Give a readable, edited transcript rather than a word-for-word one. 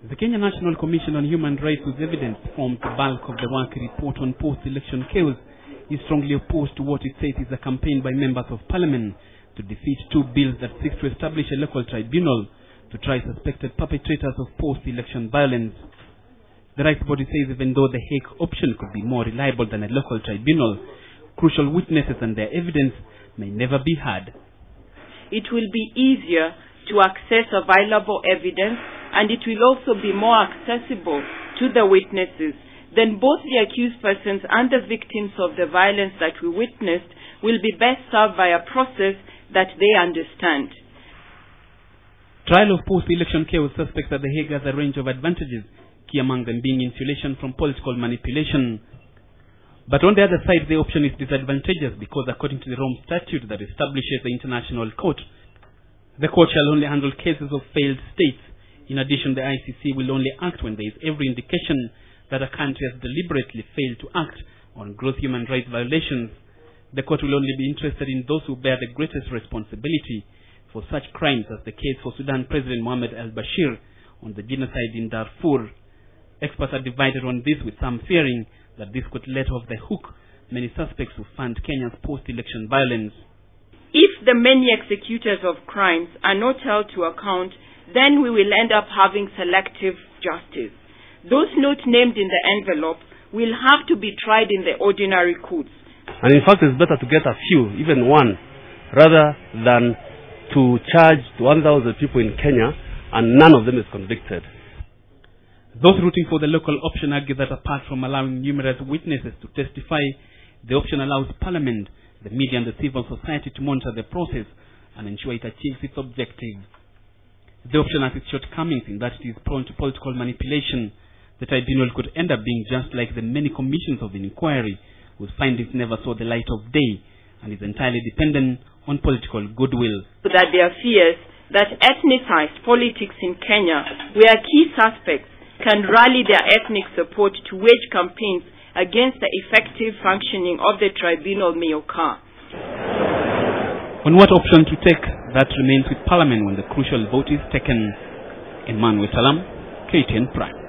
The Kenya National Commission on Human Rights, whose evidence forms the bulk of the work report on post-election chaos, is strongly opposed to what it says is a campaign by members of parliament to defeat two bills that seek to establish a local tribunal to try suspected perpetrators of post-election violence. The rights body says even though the Hague option could be more reliable than a local tribunal, crucial witnesses and their evidence may never be heard. It will be easier to access available evidence, and it will also be more accessible to the witnesses. Then both the accused persons and the victims of the violence that we witnessed will be best served by a process that they understand. Trial of post-election chaos suspects at the Hague has a range of advantages, key among them being insulation from political manipulation. But on the other side, the option is disadvantageous because according to the Rome Statute that establishes the International Court, the court shall only handle cases of failed states. In addition, the ICC will only act when there is every indication that a country has deliberately failed to act on gross human rights violations. The court will only be interested in those who bear the greatest responsibility for such crimes, as the case for Sudan President Mohamed al-Bashir on the genocide in Darfur. Experts are divided on this, with some fearing that this could let off the hook many suspects who fund Kenya's post-election violence. If the many executors of crimes are not held to account, then we will end up having selective justice. Those not named in the envelope will have to be tried in the ordinary courts. And in fact, it's better to get a few, even one, rather than to charge 1,000 people in Kenya and none of them is convicted. Those rooting for the local option argue that apart from allowing numerous witnesses to testify, the option allows Parliament, the media and the civil society to monitor the process and ensure it achieves its objective. The option has its shortcomings in that it is prone to political manipulation. The tribunal could end up being just like the many commissions of inquiry whose findings never saw the light of day and is entirely dependent on political goodwill. That there are fears that ethnicized politics in Kenya, where key suspects can rally their ethnic support to wage campaigns against the effective functioning of the tribunal may occur. On what option to take, that remains with Parliament when the crucial vote is taken. Emmanuel Salam, KTN Prime.